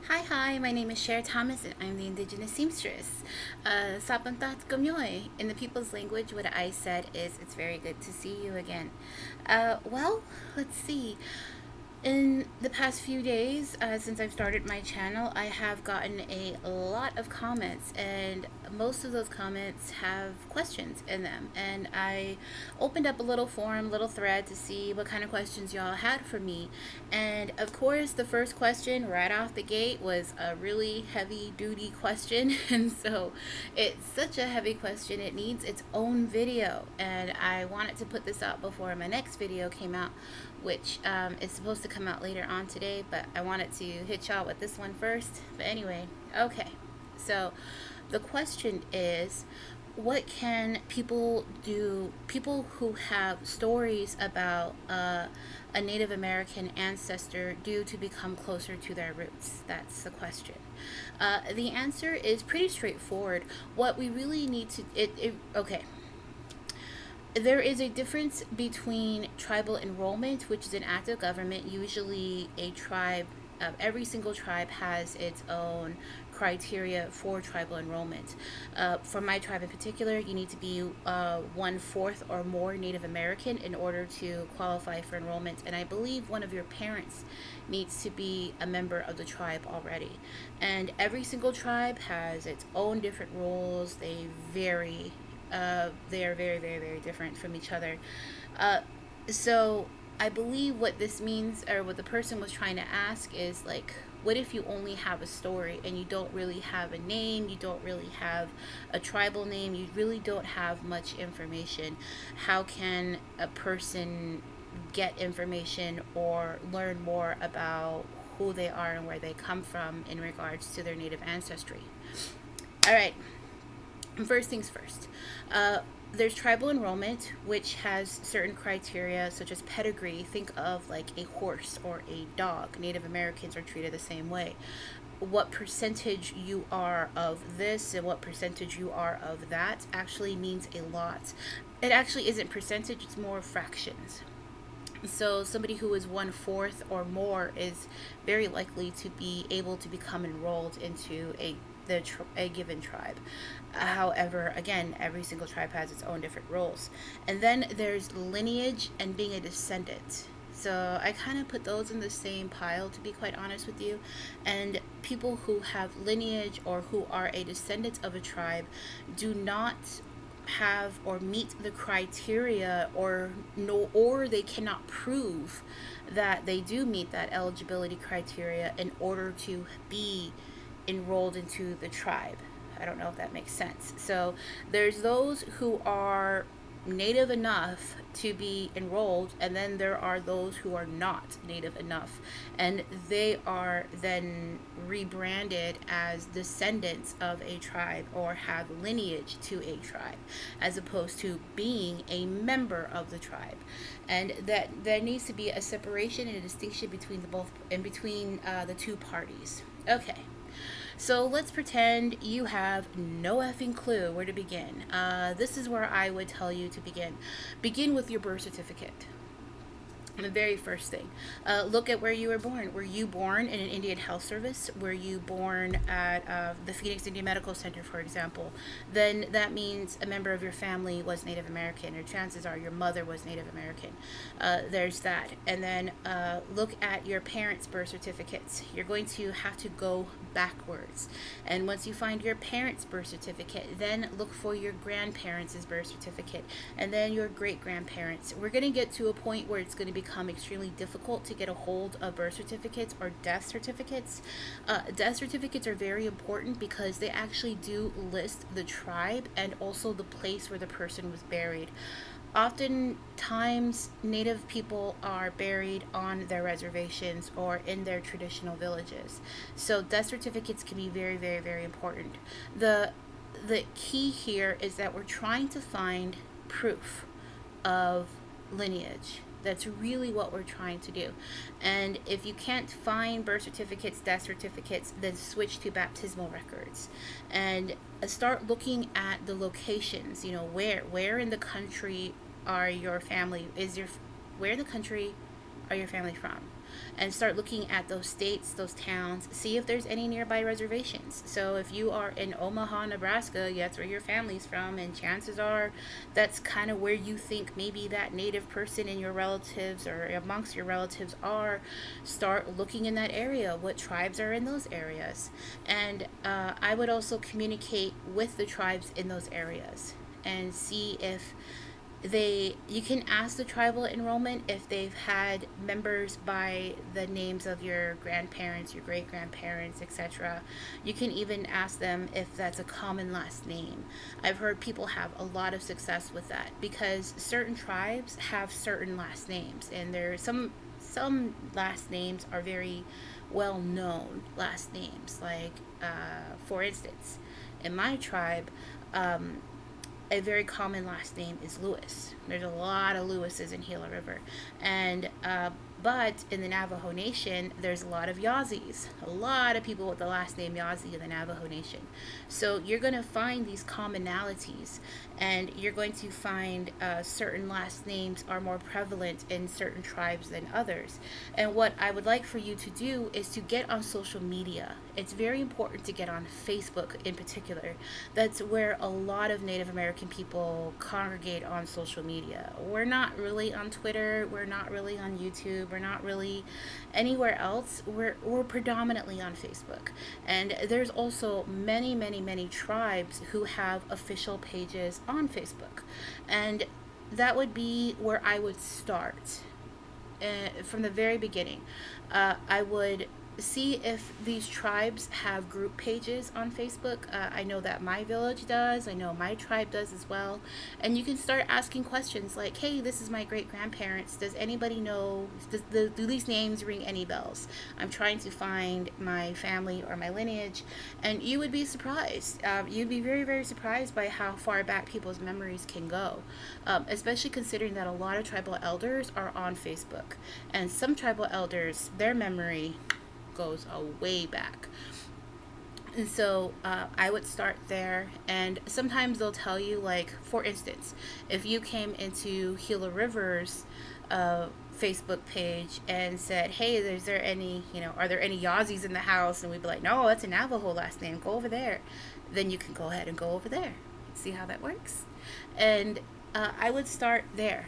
Hi, my name is Cher Thomas and I'm the Indigenous Seamstress. Sapantat Gamyoy. In the people's language, what I said is, it's very good to see you again. Well, let's see. In the past few days, since I've started my channel, I have gotten a lot of comments, and most of those comments have questions in them. And I opened up a little forum, little thread to see what kind of questions y'all had for me. And of course, the first question right off the gate was a really heavy duty question. And so it's such a heavy question, it needs its own video. And I wanted to put this out before my next video came out, which is supposed to come out later on today, but I wanted to hit y'all with this one first. But anyway, okay. So the question is, what can people do, people who have stories about a Native American ancestor, do to become closer to their roots? That's the question. The answer is pretty straightforward. What we really need to, okay, there is a difference between tribal enrollment, which is an act of government. Usually a tribe, every single tribe has its own criteria for tribal enrollment. For my tribe in particular, you need to be 1/4 or more Native American in order to qualify for enrollment. And I believe one of your parents needs to be a member of the tribe already. And every single tribe has its own different rules. They vary, they are very, very, very different from each other. So I believe what this means, or what the person was trying to ask, is like, what if you only have a story and you don't really have a name, you don't really have a tribal name, you really don't have much information? How can a person get information or learn more about who they are and where they come from in regards to their native ancestry? All right. First things first. There's tribal enrollment, which has certain criteria such as pedigree. Think of like a horse or a dog. Native Americans are treated the same way. What percentage you are of this and what percentage you are of that actually means a lot. It actually isn't percentage, it's more fractions. So somebody who is 1/4 or more is very likely to be able to become enrolled into a given tribe. However, again, every single tribe has its own different rules. And then there's lineage and being a descendant. So I kind of put those in the same pile, to be quite honest with you. And people who have lineage or who are a descendant of a tribe do not have or meet the criteria, or no, or they cannot prove that they do meet that eligibility criteria in order to be enrolled into the tribe. I don't know if that makes sense. So there's those who are native enough to be enrolled, and then there are those who are not native enough, and they are then rebranded as descendants of a tribe or have lineage to a tribe, as opposed to being a member of the tribe. And that there needs to be a separation and a distinction between the both, and between the two parties. Okay. So let's pretend you have no effing clue where to begin. This is where I would tell you to begin. Begin with your birth certificate. The very first thing, look at where you were born. Were you born in an Indian health service? Were you born at the Phoenix Indian Medical Center, for example? Then that means a member of your family was Native American, or chances are your mother was Native American. There's that. And then look at your parents' birth certificates. You're going to have to go backwards. And once you find your parents' birth certificate, then look for your grandparents' birth certificate, and then your great-grandparents. We're going to get to a point where it's going to become extremely difficult to get a hold of birth certificates or death certificates. Death certificates are very important because they actually do list the tribe and also the place where the person was buried. Oftentimes, Native people are buried on their reservations or in their traditional villages. So death certificates can be very, very, very important. The key here is that we're trying to find proof of lineage. That's really what we're trying to do. And if you can't find birth certificates, death certificates, then switch to baptismal records and start looking at the locations. You know, where in the country are your family, where in the country are your family from? and start looking at those states, those towns, see if there's any nearby reservations. So if you are in Omaha, Nebraska, that's where your family's from, and chances are that's kind of where you think maybe that native person in your relatives or amongst your relatives are. Start looking in that area. What tribes are in those areas? And I would also communicate with the tribes in those areas and see if you can ask the tribal enrollment if they've had members by the names of your grandparents, your great grandparents, etc. You can even ask them if that's a common last name. I've heard people have a lot of success with that because certain tribes have certain last names, and there's some last names are very well known last names. Like, for instance, in my tribe, a very common last name is Lewis. There's a lot of Lewises in Gila River. And but in the Navajo Nation, there's a lot of Yazis. A lot of people with the last name Yazi in the Navajo Nation. So you're going to find these commonalities, and you're going to find certain last names are more prevalent in certain tribes than others. And what I would like for you to do is to get on social media. It's very important to get on Facebook in particular. That's where a lot of Native American people congregate on social media. We're not really on Twitter. We're not really on YouTube. We're not really anywhere else. We're predominantly on Facebook. And there's also many tribes who have official pages on Facebook. And that would be where I would start. From the very beginning, I would see if these tribes have group pages on Facebook. I know that my village does. I know my tribe does as well. And you can start asking questions like, hey, this is my great grandparents. Does anybody know, do these names ring any bells? I'm trying to find my family or my lineage. And you would be surprised. You'd be very surprised by how far back people's memories can go. Especially considering that a lot of tribal elders are on Facebook. And some tribal elders, their memory goes way back. And so I would start there, and sometimes they'll tell you, like, for instance, if you came into Gila River's Facebook page and said, hey, are there any Yazis in the house? And we'd be like, no, that's a Navajo last name, go over there. Then you can go ahead and go over there. See how that works? And I would start there.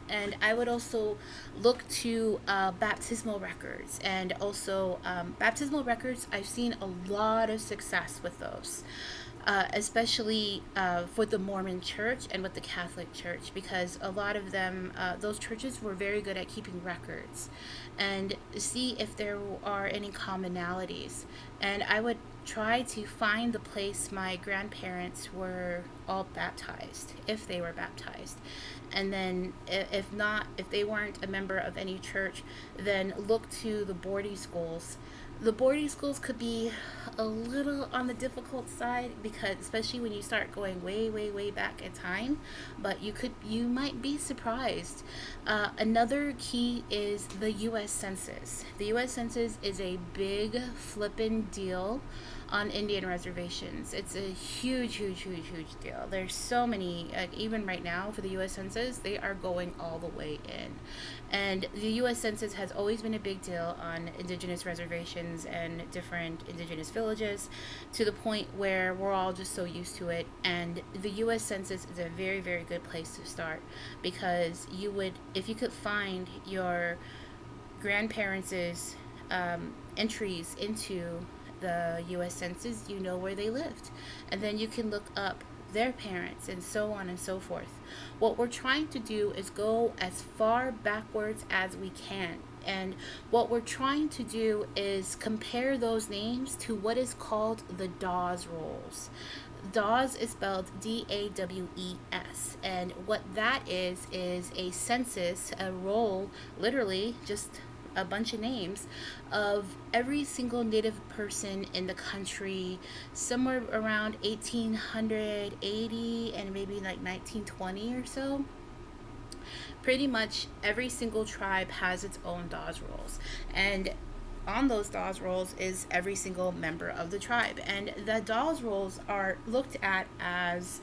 And I would also look to baptismal records, and also baptismal records. I've seen a lot of success with those, especially for the Mormon Church and with the Catholic Church, because a lot of them, those churches were very good at keeping records, and see if there are any commonalities. And I would try to find the place my grandparents were all baptized, if they were baptized. And then if they weren't a member of any church, then look to the boarding schools. The boarding schools could be a little on the difficult side, because especially when you start going way back in time, but you might be surprised. Another key is the U.S. Census. The U.S. Census is a big flippin' deal on Indian reservations. It's a huge deal. There's so many, even right now for the U.S. Census, they are going all the way in. And the U.S. Census has always been a big deal on Indigenous reservations and different Indigenous villages, to the point where we're all just so used to it. And the U.S. Census is a very good place to start, because if you could find your grandparents' entries into the U.S. Census, you know where they lived, and then you can look up their parents and so on and so forth. What we're trying to do is go as far backwards as we can, and what we're trying to do is compare those names to what is called the Dawes rolls. Dawes is spelled D-A-W-E-S, and what that is a census, a roll, literally just a bunch of names of every single Native person in the country, somewhere around 1880 and maybe like 1920 or so. Pretty much every single tribe has its own Dawes rolls, and on those Dawes rolls is every single member of the tribe. And the Dawes rolls are looked at as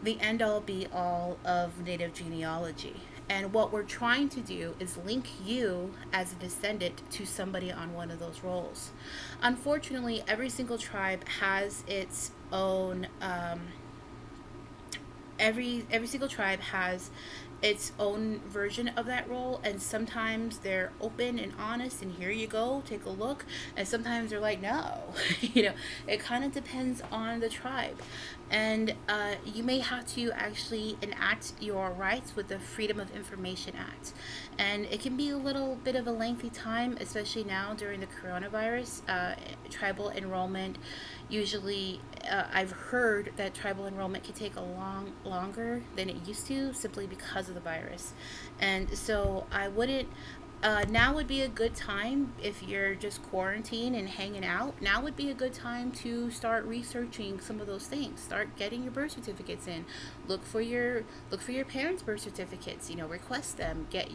the end-all be-all of Native genealogy. And what we're trying to do is link you as a descendant to somebody on one of those roles. Unfortunately, every single tribe has its own every single tribe has its own version of that role, and sometimes they're open and honest and here you go, take a look, and sometimes they're like no. It kind of depends on the tribe. And you may have to actually enact your rights with the Freedom of Information Act, and it can be a little bit of a lengthy time, especially now during the coronavirus. Tribal enrollment usually, I've heard that tribal enrollment can take a longer than it used to, simply because of the virus. And so I wouldn't, now would be a good time if you're just quarantined and hanging out. Now would be a good time to start researching some of those things. Start getting your birth certificates in. Look for your parents' birth certificates. Request them. Get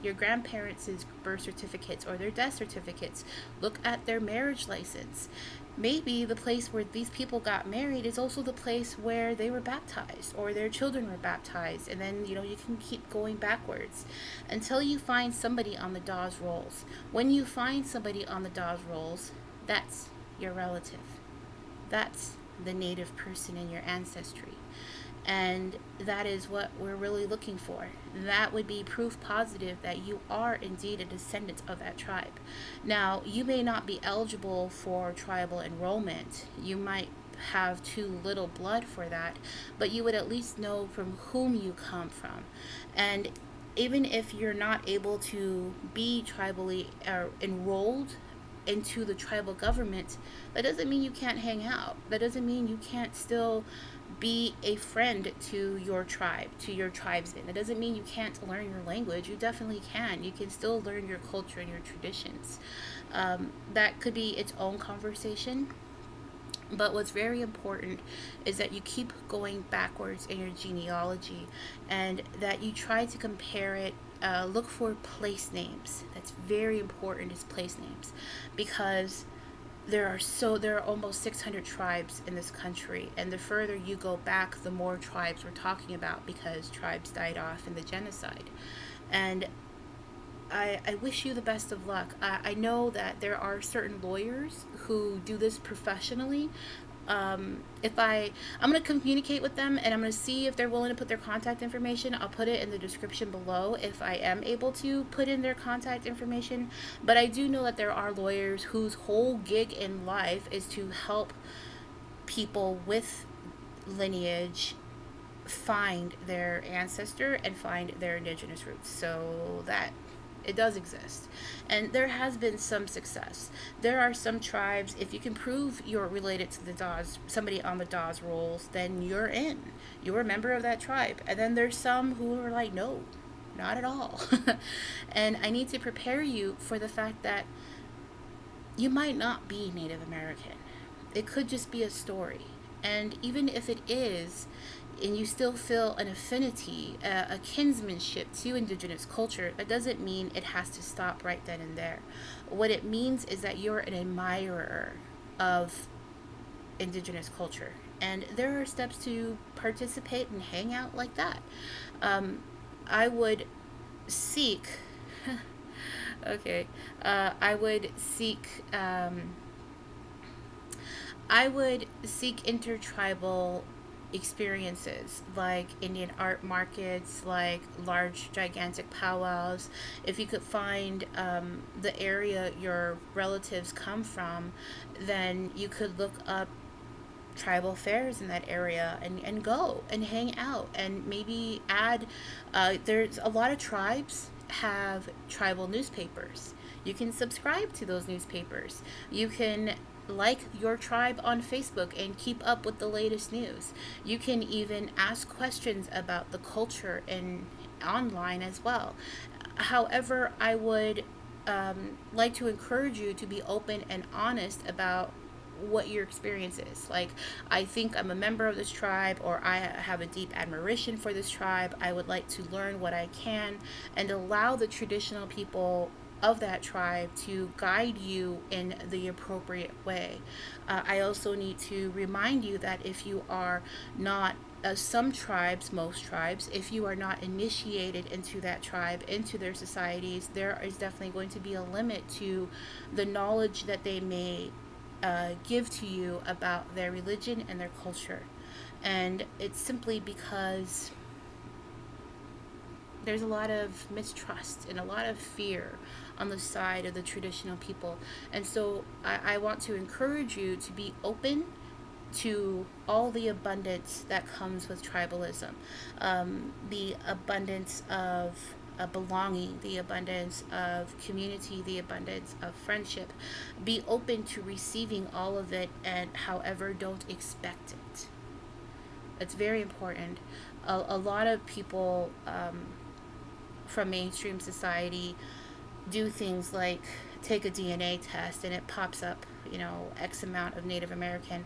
your grandparents' birth certificates or their death certificates. Look at their marriage license. Maybe the place where these people got married is also the place where they were baptized or their children were baptized. And then, you can keep going backwards until you find somebody on the Dawes rolls. When you find somebody on the Dawes rolls, that's your relative. That's the native person in your ancestry. And that is what we're really looking for. That would be proof positive that you are indeed a descendant of that tribe. Now, you may not be eligible for tribal enrollment. You might have too little blood for that, but you would at least know from whom you come from. And even if you're not able to be tribally enrolled into the tribal government, that doesn't mean you can't hang out. That doesn't mean you can't still be a friend to your tribe, to your tribesmen. That doesn't mean you can't learn your language. You definitely can. You can still learn your culture and your traditions. That could be its own conversation. But what's very important is that you keep going backwards in your genealogy, and that you try to compare it. Look for place names. That's very important, is place names, because there are almost 600 tribes in this country, and the further you go back, the more tribes we're talking about, because tribes died off in the genocide. And I wish you the best of luck. I know that there are certain lawyers who do this professionally. I'm going to communicate with them, and I'm going to see if they're willing to put their contact information. I'll put it in the description below if I am able to put in their contact information. But I do know that there are lawyers whose whole gig in life is to help people with lineage find their ancestor and find their indigenous roots. So that it does exist, and there has been some success. There are some tribes, if you can prove you're related to the Dawes, somebody on the Dawes rolls, then you're in. You're a member of that tribe. And then there's some who are like, no, not at all. And I need to prepare you for the fact that you might not be Native American. It could just be a story. And even if it is, and you still feel an affinity, a kinsmanship to indigenous culture, that doesn't mean it has to stop right then and there. What it means is that you're an admirer of indigenous culture. And there are steps to participate and hang out like that. I would seek, okay, I would seek intertribal experiences like Indian art markets, like large gigantic powwows. If you could find the area your relatives come from, then you could look up tribal fairs in that area and go and hang out, and maybe add there's a lot of tribes have tribal newspapers. You can subscribe to those newspapers. You can like your tribe on Facebook and keep up with the latest news. You can even ask questions about the culture and online as well. However, I would like to encourage you to be open and honest about what your experience is. Like, I think I'm a member of this tribe, or I have a deep admiration for this tribe. I would like to learn what I can and allow the traditional people of that tribe to guide you in the appropriate way. I also need to remind you that if you are not some tribes, most tribes, if you are not initiated into that tribe, into their societies, there is definitely going to be a limit to the knowledge that they may give to you about their religion and their culture. And it's simply because there's a lot of mistrust and a lot of fear on the side of the traditional people. And so I want to encourage you to be open to all the abundance that comes with tribalism, the abundance of belonging, the abundance of community, the abundance of friendship. Be open to receiving all of it, and however, don't expect it. It's very important. A lot of people from mainstream society do things like take a DNA test and it pops up, X amount of Native American,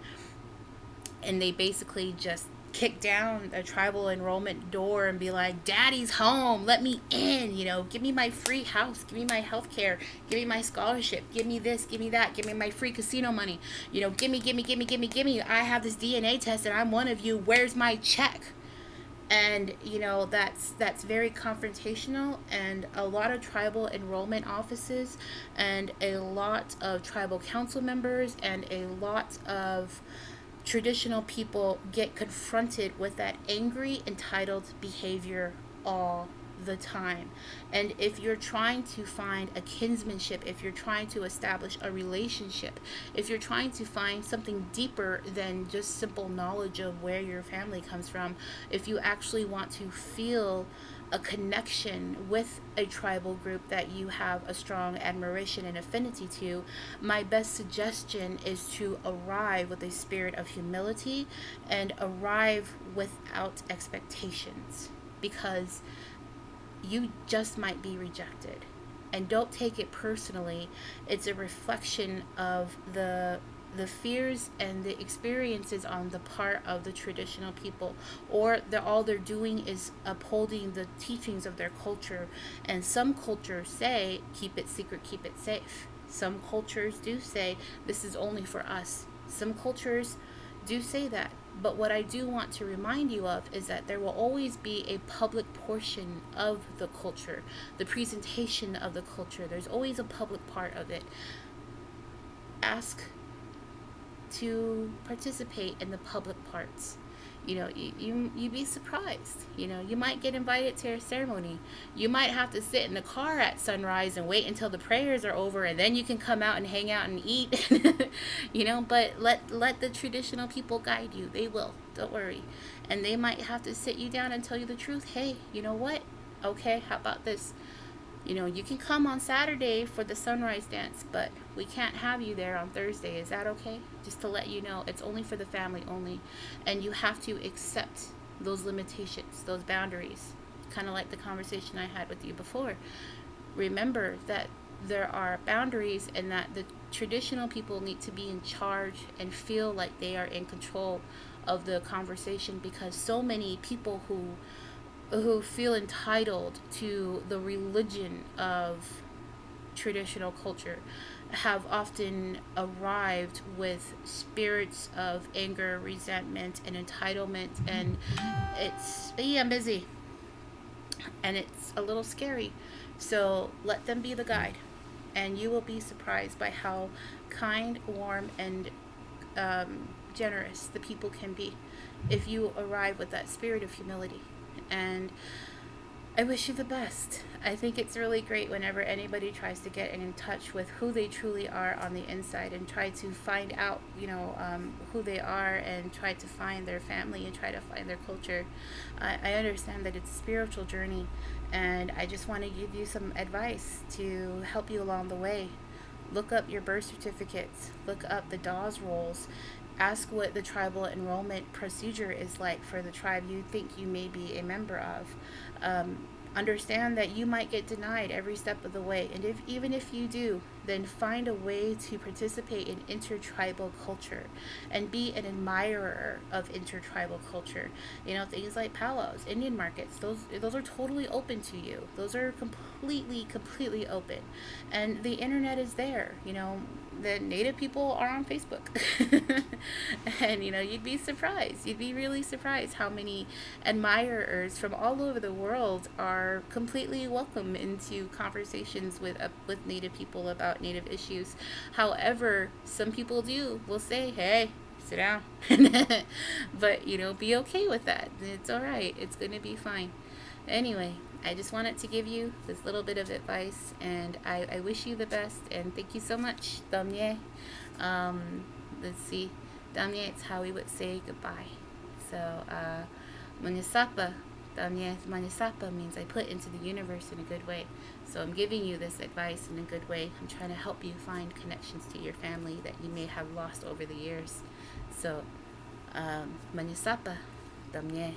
and they basically just kick down a tribal enrollment door and be like, "Daddy's home, let me in, give me my free house, give me my health care, give me my scholarship, give me this, give me that, give me my free casino money, give me, give me, give me, give me, give me. I have this DNA test and I'm one of you. Where's my check?" And that's very confrontational, and a lot of tribal enrollment offices and a lot of tribal council members and a lot of traditional people get confronted with that angry, entitled behavior all the time. And if you're trying to find a kinsmanship, if you're trying to establish a relationship, if you're trying to find something deeper than just simple knowledge of where your family comes from, if you actually want to feel a connection with a tribal group that you have a strong admiration and affinity to, my best suggestion is to arrive with a spirit of humility and arrive without expectations, because you just might be rejected. And don't take it personally. It's a reflection of the fears and the experiences on the part of the traditional people, or all they're doing is upholding the teachings of their culture. And some cultures say, keep it secret, keep it safe. Some cultures do say, this is only for us. Some cultures do say that. But what I do want to remind you of is that there will always be a public portion of the culture, the presentation of the culture. There's always a public part of it. Ask to participate in the public parts. You'd be surprised. You might get invited to a ceremony. You might have to sit in the car at sunrise and wait until the prayers are over, and then you can come out and hang out and eat. But let the traditional people guide you. They will. Don't worry. And they might have to sit you down and tell you the truth. Hey, you know what? Okay, how about this? You can come on Saturday for the sunrise dance, but we can't have you there on Thursday. Is that okay? Just to let you know, it's only for the family only. And you have to accept those limitations, those boundaries. Kind of like the conversation I had with you before. Remember that there are boundaries, and that the traditional people need to be in charge and feel like they are in control of the conversation, because so many people who feel entitled to the religion of traditional culture have often arrived with spirits of anger, resentment, and entitlement. And I'm busy, and it's a little scary. So let them be the guide, and you will be surprised by how kind, warm, and generous the people can be if you arrive with that spirit of humility. And I wish you the best. I think it's really great whenever anybody tries to get in touch with who they truly are on the inside, and try to find out, who they are, and try to find their family and try to find their culture. I understand that it's a spiritual journey, and I just want to give you some advice to help you along the way. Look up your birth certificates. Look up the Dawes rolls. Ask what the tribal enrollment procedure is like for the tribe you think you may be a member of. Understand that you might get denied every step of the way, and even if you do, then find a way to participate in intertribal culture and be an admirer of intertribal culture. Things like powwows, Indian markets, those are totally open to you. Those are completely open, and the internet is there. then Native people are on Facebook. And you'd be surprised. You'd be really surprised how many admirers from all over the world are completely welcome into conversations with Native people about Native issues. However, some people will say, "Hey, sit down." But be okay with that. It's all right. It's going to be fine. Anyway, I just wanted to give you this little bit of advice, and I wish you the best, and thank you so much, Damye. Let's see. Damye, it's how we would say goodbye. So, Manya Sape, Damye, Manya Sape means I put into the universe in a good way. So I'm giving you this advice in a good way. I'm trying to help you find connections to your family that you may have lost over the years. So, Manya Sape, Damye.